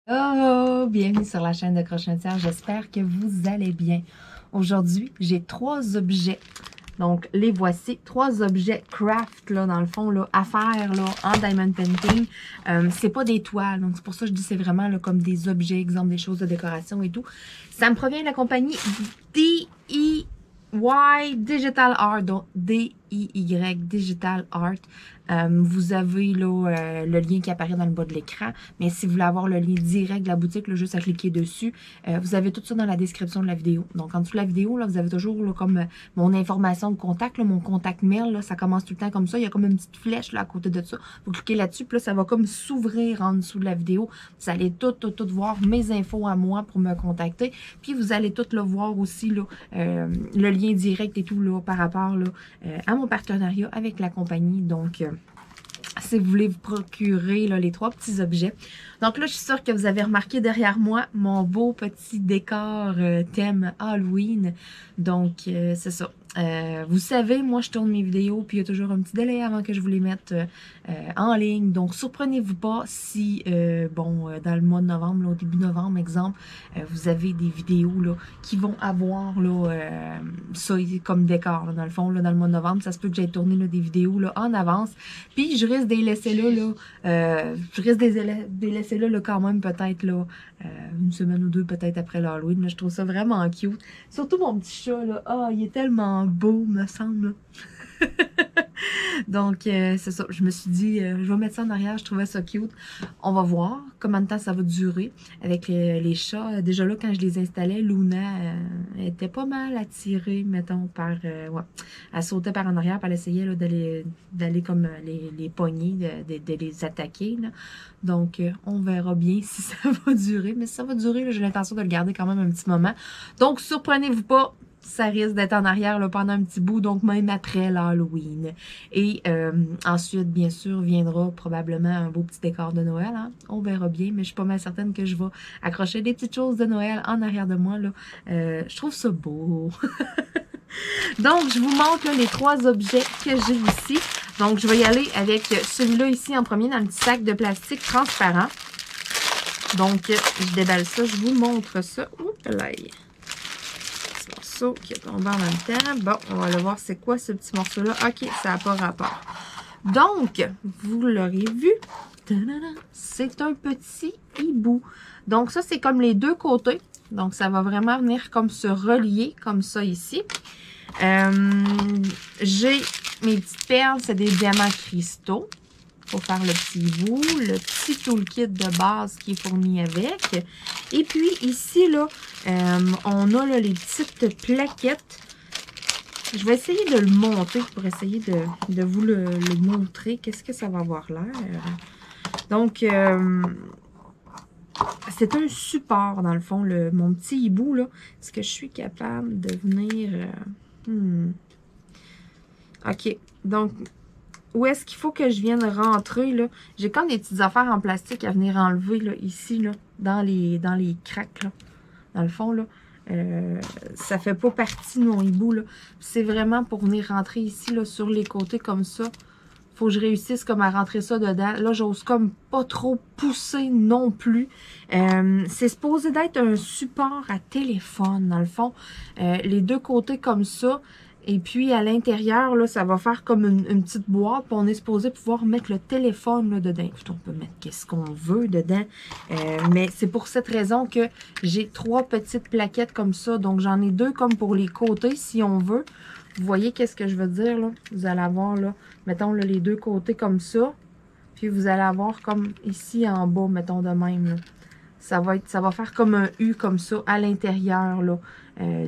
Oh, bienvenue sur la chaîne de Crochetière, j'espère que vous allez bien. Aujourd'hui, j'ai 3 objets. Donc, les voici, 3 objets craft, là, dans le fond, là, à faire, là, en diamond painting. C'est pas des toiles, donc c'est pour ça que je dis c'est vraiment, là, comme des objets, exemple, des choses de décoration et tout. Ça me provient de la compagnie DIY Digital Art, donc DIY Digital Art. Vous avez là, le lien qui apparaît dans le bas de l'écran, mais si vous voulez avoir le lien direct de la boutique, là, juste à cliquer dessus, vous avez tout ça dans la description de la vidéo. Donc en dessous de la vidéo, là, vous avez toujours là, comme mon information de contact, là, mon contact mail, là, ça commence tout le temps comme ça. Il y a comme une petite flèche là, à côté de ça. Vous cliquez là-dessus, puis là, ça va comme s'ouvrir en dessous de la vidéo. Vous allez tout voir mes infos à moi pour me contacter. Puis vous allez tout voir aussi là, le lien direct et tout là, par rapport là, à mon partenariat avec la compagnie. Donc, si vous voulez vous procurer là, les 3 petits objets. Donc là, je suis sûre que vous avez remarqué derrière moi mon beau petit décor thème Halloween. Donc, c'est ça. Vous savez, moi, je tourne mes vidéos, puis il y a toujours un petit délai avant que je vous les mette en ligne. Donc, surprenez-vous pas si, dans le mois de novembre, là, au début novembre, exemple, vous avez des vidéos là, qui vont avoir là, ça comme décor. Là, dans le fond, là, dans le mois de novembre, ça se peut que j'aille tourner là, des vidéos là, en avance. Puis, je risque de les laisser là, je risque de les laisser là, quand même, peut-être là, une semaine ou 2, peut-être après l'Halloween. Je trouve ça vraiment cute. Surtout mon petit chat, là. Ah, il est tellement beau, me semble. Donc, c'est ça. Je me suis dit, je vais mettre ça en arrière. Je trouvais ça cute. On va voir combien de temps ça va durer avec les chats. Déjà là, quand je les installais, Luna était pas mal attirée, mettons, par... ouais. Elle sautait par en arrière, puis elle essayait d'aller comme les pogner, de les attaquer. Là. Donc, on verra bien si ça va durer. Mais si ça va durer, j'ai l'intention de le garder quand même un petit moment. Donc, surprenez-vous pas. Ça risque d'être en arrière là, pendant un petit bout, donc même après l'Halloween. Et ensuite, bien sûr, viendra probablement un beau petit décor de Noël. Hein? On verra bien, mais je suis pas mal certaine que je vais accrocher des petites choses de Noël en arrière de moi. Là. Je trouve ça beau. Donc, je vous montre là, les 3 objets que j'ai ici. Donc, je vais y aller avec celui-là ici en premier dans le petit sac de plastique transparent. Donc, je déballe ça, je vous montre ça. Oups là. Qui est tombé en même temps. Bon, on va aller voir c'est quoi ce petit morceau-là. OK, ça n'a pas rapport. Donc, vous l'aurez vu, c'est un petit hibou. Donc, ça, c'est comme les 2 côtés. Donc, ça va vraiment venir comme se relier, comme ça ici. J'ai mes petites perles, c'est des diamants cristaux. Pour faire le petit hibou, le petit toolkit de base qui est fourni avec. Et puis ici, là, on a là, les petites plaquettes. Je vais essayer de le monter pour essayer de vous le montrer. Qu'est-ce que ça va avoir l'air? Donc, c'est un support, dans le fond, mon petit hibou, là. Est-ce que je suis capable de venir... OK, donc... Où est-ce qu'il faut que je vienne rentrer, là? J'ai comme des petites affaires en plastique à venir enlever, là, ici, là, dans les craques, là. Dans le fond, là. Ça fait pas partie de mon hibou, là. C'est vraiment pour venir rentrer ici, là, sur les côtés, comme ça. Faut que je réussisse comme à rentrer ça dedans. Là, j'ose comme pas trop pousser non plus. C'est supposé d'être un support à téléphone, dans le fond. Les 2 côtés comme ça. Et puis, à l'intérieur, là, ça va faire comme une petite boîte. Puis on est supposé pouvoir mettre le téléphone là, dedans. Écoute, on peut mettre qu'est-ce qu'on veut dedans. Mais c'est pour cette raison que j'ai 3 petites plaquettes comme ça. Donc, j'en ai 2 comme pour les côtés, si on veut. Vous voyez qu'est-ce que je veux dire, là? Vous allez avoir, là, mettons, là, les 2 côtés comme ça. Puis, vous allez avoir comme ici en bas, mettons, de même, là. Ça va faire comme un U comme ça à l'intérieur, là.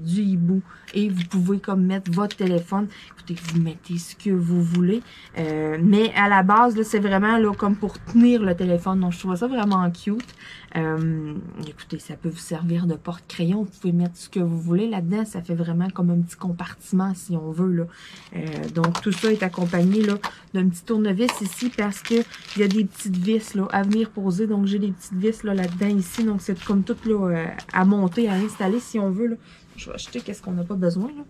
Du hibou et vous pouvez comme mettre votre téléphone. Écoutez, vous mettez ce que vous voulez. Mais à la base, là, c'est vraiment là, comme pour tenir le téléphone. Donc, je trouve ça vraiment cute. Écoutez, ça peut vous servir de porte-crayon. Vous pouvez mettre ce que vous voulez là-dedans. Ça fait vraiment comme un petit compartiment si on veut. Là. Donc, tout ça est accompagné là d'un petit tournevis ici parce que il y a des petites vis là, à venir poser. Donc, j'ai des petites vis là-dedans ici. Donc, c'est comme tout là, à monter, à installer si on veut. Là. Je vais acheter qu'est-ce qu'on n'a pas besoin. Là.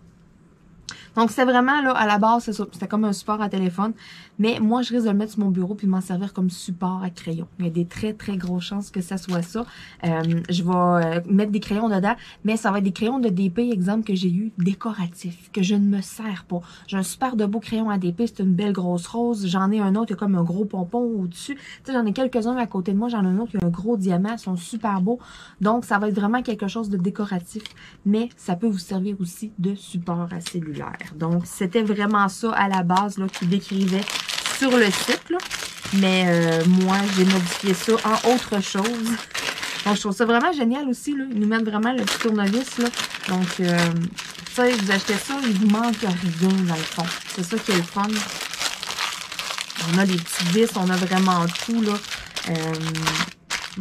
Donc, c'est vraiment, là, à la base, c'est ça. C'était comme un support à téléphone. Mais moi, je risque de le mettre sur mon bureau puis m'en servir comme support à crayon. Il y a des très, très grosses chances que ça soit ça. Je vais mettre des crayons dedans, mais ça va être des crayons de DP, exemple, que j'ai eu décoratifs, que je ne me sers pas. J'ai un super de beau crayon à DP, c'est une belle grosse rose. J'en ai un autre, il y a comme un gros pompon au-dessus. Tu sais, j'en ai quelques-uns à côté de moi. J'en ai un autre qui a un gros diamant. Ils sont super beaux. Donc, ça va être vraiment quelque chose de décoratif, mais ça peut vous servir aussi de support à cellulaire. Donc, c'était vraiment ça à la base là, qui décrivait sur le site. Là. Mais moi, j'ai modifié ça en autre chose. Donc, je trouve ça vraiment génial aussi. Là. Ils nous mettent vraiment le petit tournevis. Là. Donc, ça, vous achetez ça, il vous manque rien dans le fond. C'est ça qui est le fun. On a des petits vis, on a vraiment tout. Là.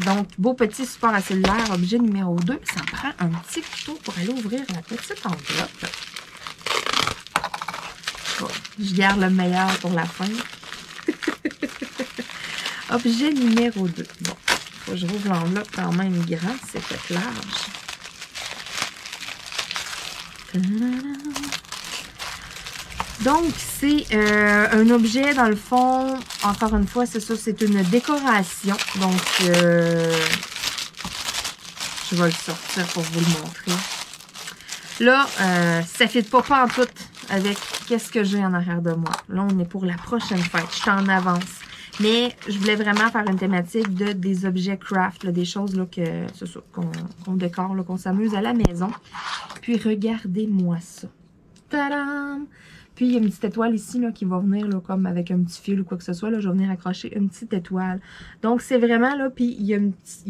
Donc, beau petit support à cellulaire, objet numéro 2. Ça me prend un petit couteau pour aller ouvrir la petite enveloppe. Bon, je garde le meilleur pour la fin. Objet numéro 2. Bon, faut que je rouvre l'enveloppe quand même grande, c'est fait large. Donc, c'est un objet, dans le fond, encore une fois, c'est ça, c'est une décoration. Donc, je vais le sortir pour vous le montrer. Là, ça ne fit pas en tout avec qu'est-ce que j'ai en arrière de moi. Là, on est pour la prochaine fête. Je suis en avance. Mais je voulais vraiment faire une thématique de des objets craft, là, des choses là, qu'on décore, qu'on s'amuse à la maison. Puis, regardez-moi ça. Tadam! Puis, il y a une petite étoile ici là, qui va venir là, comme avec un petit fil ou quoi que ce soit. Là, je vais venir accrocher une petite étoile. Donc, c'est vraiment là, puis il y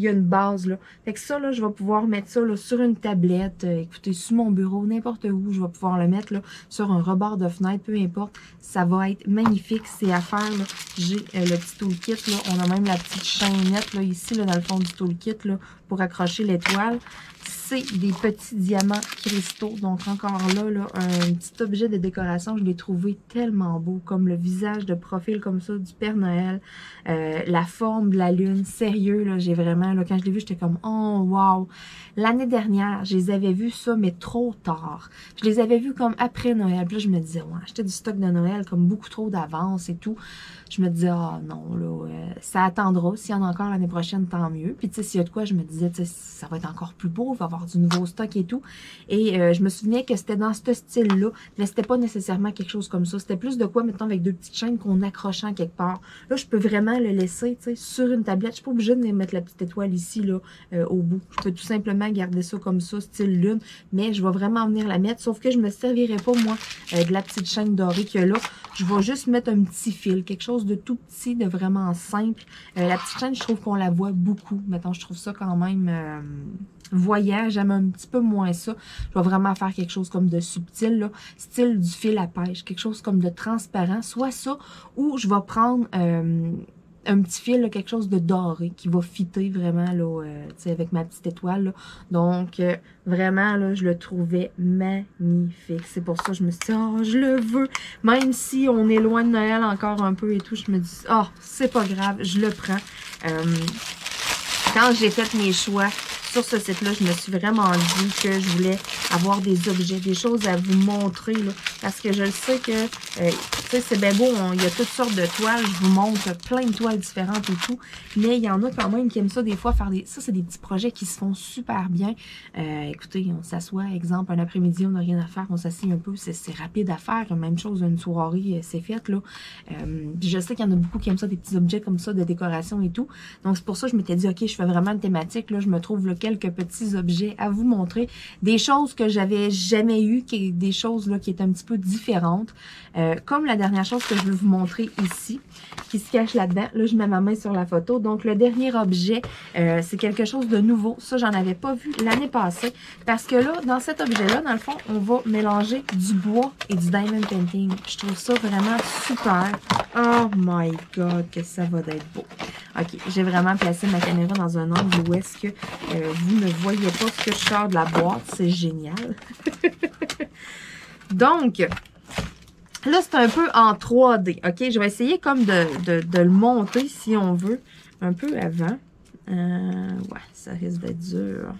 a une base. Là. Fait que ça, là, je vais pouvoir mettre ça là, sur une tablette, écoutez, sur mon bureau, n'importe où. Je vais pouvoir le mettre là, sur un rebord de fenêtre, peu importe. Ça va être magnifique. C'est à faire. J'ai le petit toolkit. Là. On a même la petite chaînette là, ici, là, dans le fond du toolkit, là, pour accrocher l'étoile. C'est des petits diamants cristaux. Donc, encore là, un petit objet de décoration. Je l'ai trouvé tellement beau. Comme le visage de profil comme ça du Père Noël. La forme de la lune. Sérieux, là, j'ai vraiment... Là, quand je l'ai vu, j'étais comme, oh, wow! L'année dernière, je les avais vus ça, mais trop tard. Je les avais vus comme après Noël. Puis là, je me disais, ouais, acheter du stock de Noël comme beaucoup trop d'avance et tout. Je me disais, ah non, là, ça attendra. S'il y en a encore l'année prochaine, tant mieux. Puis, tu sais, s'il y a de quoi, je me disais, tu sais, ça va être encore plus beau, il va y avoir du nouveau stock et tout. Et je me souvenais que c'était dans ce style-là, mais c'était pas nécessairement quelque chose comme ça. C'était plus de quoi, mettons, avec deux petites chaînes qu'on accrochait en quelque part. Là, je peux vraiment le laisser, tu sais, sur une tablette. Je suis pas obligée de mettre la petite étoile ici, là, au bout. Je peux tout simplement garder ça comme ça, style lune, mais je vais vraiment venir la mettre, sauf que je me servirai pas, moi, de la petite chaîne dorée qu'il y a là. Je vais juste mettre un petit fil, quelque chose de tout petit, de vraiment simple. La petite chaîne, je trouve qu'on la voit beaucoup. Mettons, je trouve ça quand même voyant. J'aime un petit peu moins ça. Je vais vraiment faire quelque chose comme de subtil, là, style du fil à pêche. Quelque chose comme de transparent. Soit ça, ou je vais prendre un petit fil, là, quelque chose de doré qui va fitter vraiment là, avec ma petite étoile. Là. Donc, vraiment, là, je le trouvais magnifique. C'est pour ça que je me suis dit, oh, je le veux. Même si on est loin de Noël encore un peu et tout, je me dis, oh, c'est pas grave, je le prends. Quand j'ai fait mes choix sur ce site-là, je me suis vraiment dit que je voulais avoir des objets, des choses à vous montrer, là, parce que je le sais que, tu sais, c'est bien beau, il y a toutes sortes de toiles, je vous montre plein de toiles différentes et tout, mais il y en a quand même qui aiment ça des fois, faire des, ça c'est des petits projets qui se font super bien. Écoutez, on s'assoit, exemple, un après-midi, on n'a rien à faire, on s'assied un peu, c'est rapide à faire, même chose, une soirée, c'est fait, là. Je sais qu'il y en a beaucoup qui aiment ça, des petits objets comme ça, de décoration et tout, donc c'est pour ça que je m'étais dit, ok, je fais vraiment une thématique, là, je me trouve là, quelques petits objets à vous montrer, des choses que j'avais jamais eues, des choses là qui étaient un petit peu différentes, comme la dernière chose que je vais vous montrer ici, qui se cache là-dedans. Là, je mets ma main sur la photo. Donc, le dernier objet, c'est quelque chose de nouveau. Ça, j'en avais pas vu l'année passée, parce que là, dans cet objet-là, dans le fond, on va mélanger du bois et du diamond painting. Je trouve ça vraiment super. Oh my God, que ça va être beau. OK, j'ai vraiment placé ma caméra dans un angle où est-ce que vous ne voyez pas ce que je sors de la boîte. C'est génial. Donc, là, c'est un peu en 3D. OK, je vais essayer comme de le monter, si on veut, un peu avant. Ouais, ça risque d'être dur.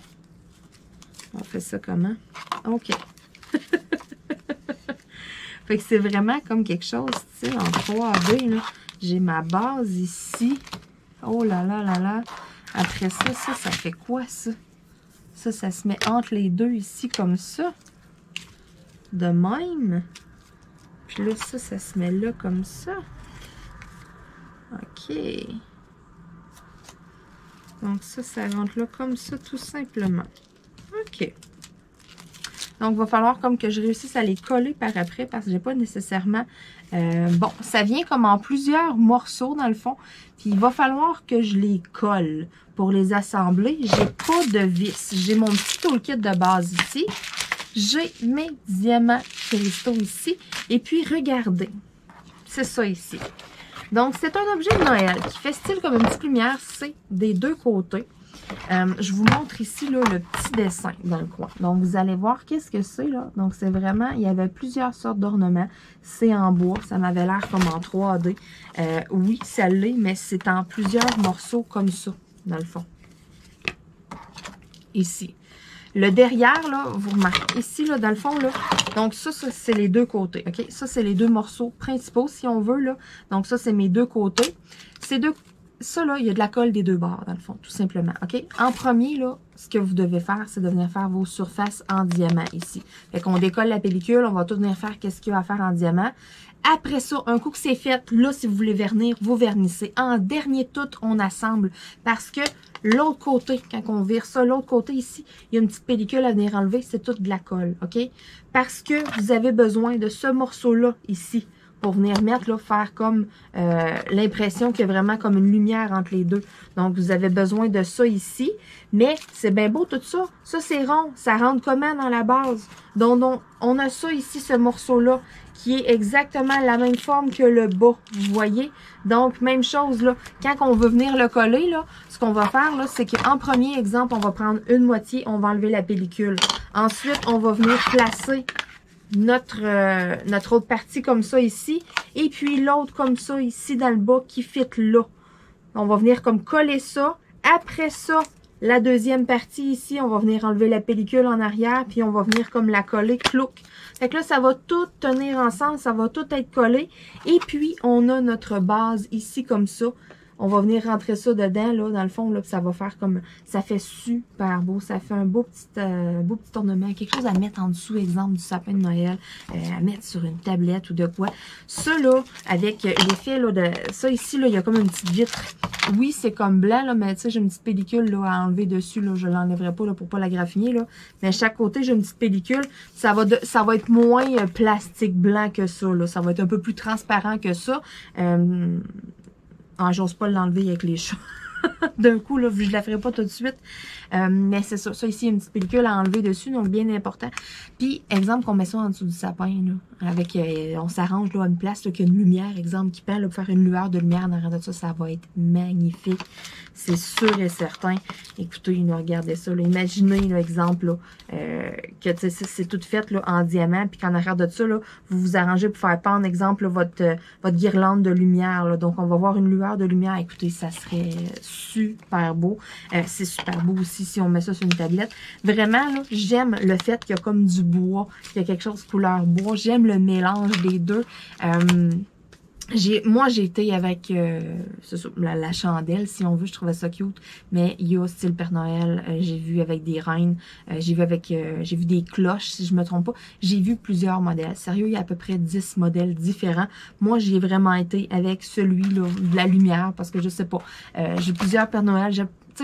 On fait ça comment? OK. Fait que c'est vraiment comme quelque chose, tu sais, en 3D, là. J'ai ma base ici. Oh là là là là. Après ça, ça fait quoi, ça? Ça se met entre les deux ici, comme ça. De même. Puis là, ça se met là, comme ça. OK. Donc ça rentre là, comme ça, tout simplement. OK. Donc, il va falloir comme que je réussisse à les coller par après parce que j'ai pas nécessairement... bon, ça vient comme en plusieurs morceaux dans le fond. Puis, il va falloir que je les colle pour les assembler. J'ai pas de vis. J'ai mon petit toolkit de base ici. J'ai mes diamants cristaux ici. Et puis, regardez. C'est ça ici. Donc, c'est un objet de Noël qui fait style comme une petite lumière. C'est des deux côtés. Je vous montre ici là, le petit dessin dans le coin. Donc, vous allez voir qu'est-ce que c'est là. Donc, c'est vraiment, il y avait plusieurs sortes d'ornements. C'est en bois, ça m'avait l'air comme en 3D. Oui, ça l'est, mais c'est en plusieurs morceaux comme ça, dans le fond. Ici. Le derrière, là, vous remarquez ici, là, dans le fond, là. Donc, ça c'est les deux côtés, OK? Ça, c'est les deux morceaux principaux, si on veut, là. Donc, ça, c'est mes deux côtés. Ça, là, il y a de la colle des deux bords, dans le fond, tout simplement, OK? En premier, là, ce que vous devez faire, c'est de venir faire vos surfaces en diamant ici. Fait qu'on décolle la pellicule, on va tout venir faire qu'est-ce qu'il y a à faire en diamant. Après ça, un coup que c'est fait, là, si vous voulez vernir, vous vernissez. En dernier tout, on assemble parce que l'autre côté, quand on vire ça, l'autre côté ici, il y a une petite pellicule à venir enlever, c'est toute de la colle, OK? Parce que vous avez besoin de ce morceau-là ici pour venir mettre, là, faire comme l'impression qu'il y a vraiment comme une lumière entre les deux. Donc, vous avez besoin de ça ici. Mais, c'est bien beau tout ça. Ça, c'est rond. Ça rentre comment dans la base? Donc, on a ça ici, ce morceau-là, qui est exactement la même forme que le bas. Vous voyez? Donc, même chose, là. Quand on veut venir le coller, là, ce qu'on va faire, là, c'est qu'en premier exemple, on va prendre une moitié, on va enlever la pellicule. Ensuite, on va venir placer notre autre partie comme ça ici. Et puis l'autre comme ça ici dans le bas qui fit là. On va venir comme coller ça. Après ça, la deuxième partie ici, on va venir enlever la pellicule en arrière. Puis on va venir comme la coller, clouc. Fait que là, ça va tout tenir ensemble. Ça va tout être collé. Et puis, on a notre base ici comme ça. On va venir rentrer ça dedans, là, dans le fond, là, puis ça va faire comme... Ça fait super beau. Ça fait un beau petit ornement. Quelque chose à mettre en dessous, exemple, du sapin de Noël. À mettre sur une tablette ou de quoi. Ça, là, avec l'effet, là, de... Ça, ici, là, il y a comme une petite vitre. Oui, c'est comme blanc, là, mais tu sais, j'ai une petite pellicule, là, à enlever dessus, là. Je l'enlèverai pas, là, pour pas la graffiner, là. Mais à chaque côté, j'ai une petite pellicule. Ça va être moins plastique blanc que ça, là. Ça va être un peu plus transparent que ça. Ah, j'ose pas l'enlever avec les chats. D'un coup, là, je la ferai pas tout de suite. Mais c'est ça. Ça, ici, il y a une petite pellicule à enlever dessus, donc bien important. Puis, exemple, qu'on met ça en dessous du sapin, là, avec, on s'arrange, là, à une place, là, qu'il y a une lumière, exemple, qui pend, là, pour faire une lueur de lumière en arrière de ça, ça va être magnifique. C'est sûr et certain. Écoutez, regardez ça, là. Imaginez, là, exemple, là, que, tu sais, c'est tout fait, là, en diamant, puis qu'en arrière de ça, là, vous vous arrangez pour faire pendre, exemple, là, votre guirlande de lumière, là. Donc, on va voir une lueur de lumière. Écoutez, ça serait super beau. C'est super beau aussi si on met ça sur une tablette. Vraiment, là, j'aime le fait qu'il y a comme du bois, qu'il y a quelque chose couleur bois. J'aime le mélange des deux. Moi, j'ai été avec la chandelle, si on veut. Je trouvais ça cute. Mais il y a style Père Noël. J'ai vu avec des reines. J'ai vu des cloches, si je me trompe pas. J'ai vu plusieurs modèles. Sérieux, il y a à peu près 10 modèles différents. Moi, j'ai vraiment été avec celui-là, de la lumière, parce que je sais pas. J'ai plusieurs Père Noël.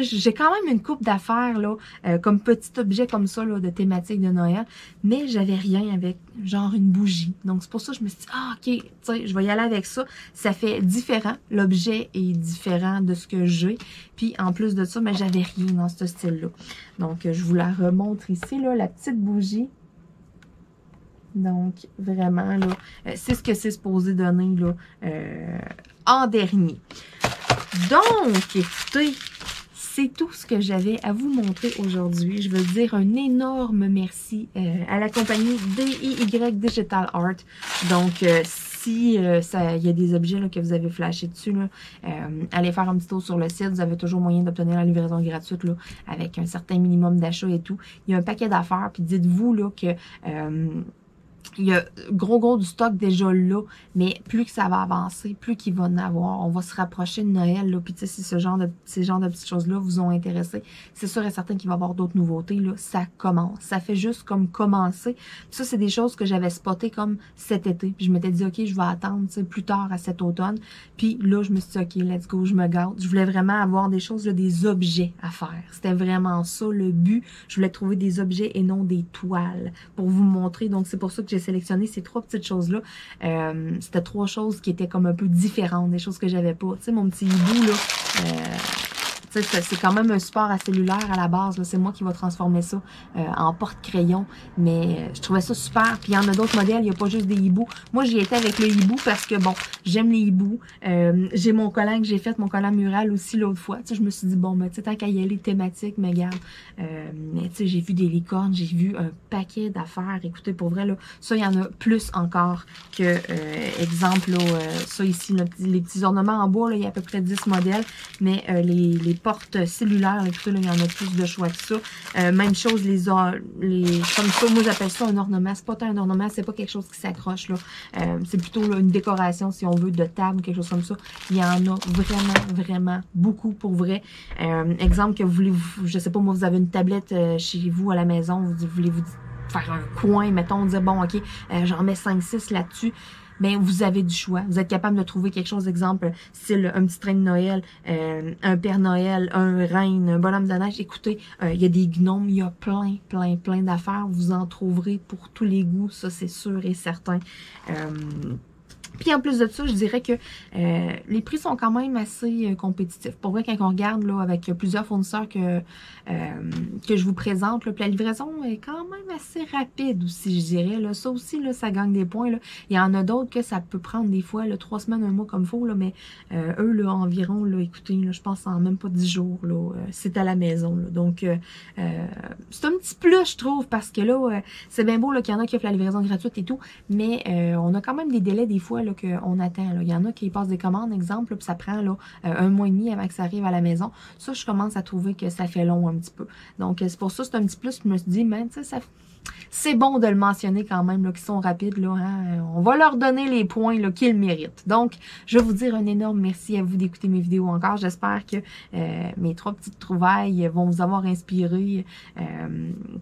J'ai quand même une coupe d'affaires, là, comme petit objet comme ça, là, de thématique de Noël, mais j'avais rien avec, genre, une bougie. Donc, c'est pour ça que je me suis dit, ah, OK, tu sais, je vais y aller avec ça. Ça fait différent. L'objet est différent de ce que j'ai. Puis, en plus de ça, mais j'avais rien dans ce style-là. Donc, je vous la remontre ici, là, la petite bougie. Donc, vraiment, là, c'est ce que c'est supposé donner, là, en dernier. Donc, écoutez, c'est tout ce que j'avais à vous montrer aujourd'hui. Je veux dire un énorme merci à la compagnie DIY Digital Art. Donc, si il y a des objets là, que vous avez flashés dessus, là, allez faire un petit tour sur le site. Vous avez toujours moyen d'obtenir la livraison gratuite là, avec un certain minimum d'achat et tout. Il y a un paquet d'affaires. Puis dites-vous là que... il y a gros du stock déjà là, mais plus que ça va avancer, plus qu'il va en avoir. On va se rapprocher de Noël, là. Puis tu sais, si ces genres de petites choses-là vous ont intéressé, c'est sûr et certain qu'il va y avoir d'autres nouveautés, là. Ça commence. Ça fait juste comme commencer. Puis ça, c'est des choses que j'avais spotées comme cet été. Puis je m'étais dit, OK, je vais attendre, tu sais, plus tard à cet automne. Puis là, je me suis dit, OK, let's go, je me gâte. Je voulais vraiment avoir des choses, là, des objets à faire. C'était vraiment ça, le but. Je voulais trouver des objets et non des toiles pour vous montrer. Donc, c'est pour ça que j'ai sélectionné ces 3 petites choses-là. C'était 3 choses qui étaient comme un peu différentes, des choses que j'avais pas. Tu sais, mon petit hibou, là, c'est quand même un support à cellulaire à la base. C'est moi qui va transformer ça en porte-crayon. Mais je trouvais ça super. Puis il y en a d'autres modèles. Il n'y a pas juste des hiboux. Moi, j'y étais avec le hibou parce que, bon, j'aime les hiboux. J'ai mon collant que j'ai fait, mon collant mural aussi l'autre fois. Je me suis dit, bon, ben, tant qu'à y aller thématique, mais regarde. Mais tu sais, j'ai vu des licornes. J'ai vu un paquet d'affaires. Écoutez, pour vrai, là, ça, il y en a plus encore que, exemple, là, ça ici, là, les petits ornements en bois, là, il y a à peu près 10 modèles. Mais les portes cellulaires, écoutez, là, il y en a plus de choix que ça. Même chose, comme ça, moi j'appelle ça un ornement. C'est pas tant un ornement, c'est pas quelque chose qui s'accroche, là. C'est plutôt là, une décoration, si on veut, de table, quelque chose comme ça. Il y en a vraiment beaucoup pour vrai. Exemple que vous voulez, je sais pas, moi, vous avez une tablette chez vous à la maison, vous voulez vous faire un coin, mettons, dire, bon, OK, j'en mets 5-6 là-dessus. Ben, vous avez du choix. Vous êtes capable de trouver quelque chose, exemple, style un petit train de Noël, un Père Noël, un reine, un bonhomme de neige. Écoutez, il y a des gnomes, il y a plein d'affaires. Vous en trouverez pour tous les goûts, ça c'est sûr et certain. Puis en plus de ça, je dirais que les prix sont quand même assez compétitifs. Pour vrai, quand on regarde là, avec plusieurs fournisseurs que je vous présente, là, puis la livraison est quand même assez rapide aussi, je dirais. Là. Ça aussi, là, ça gagne des points. Là. Il y en a d'autres que ça peut prendre des fois là, 3 semaines, 1 mois comme il faut, là, mais eux, là, environ, là, écoutez, là, je pense en même pas 10 jours, là, c'est à la maison. Là. Donc, c'est un petit plus, je trouve, parce que là, c'est bien beau qu'il y en a qui offrent la livraison gratuite et tout, mais on a quand même des délais des fois qu'on attend. Là. Il y en a qui passent des commandes, exemple, puis ça prend là, 1 mois et demi avant que ça arrive à la maison. Ça, je commence à trouver que ça fait long un petit peu. Donc, c'est pour ça, c'est un petit plus. Je me suis dit, mais tu sais, c'est bon de le mentionner quand même, là, qu'ils sont rapides. Là, hein? On va leur donner les points qu'ils méritent. Donc, je vais vous dire un énorme merci à vous d'écouter mes vidéos encore. J'espère que mes 3 petites trouvailles vont vous avoir inspiré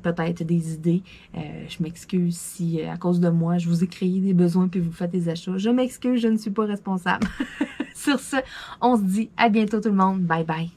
peut-être des idées. Je m'excuse si, à cause de moi, je vous ai créé des besoins puis vous faites des achats. Je m'excuse, je ne suis pas responsable. Sur ce, on se dit à bientôt tout le monde. Bye bye.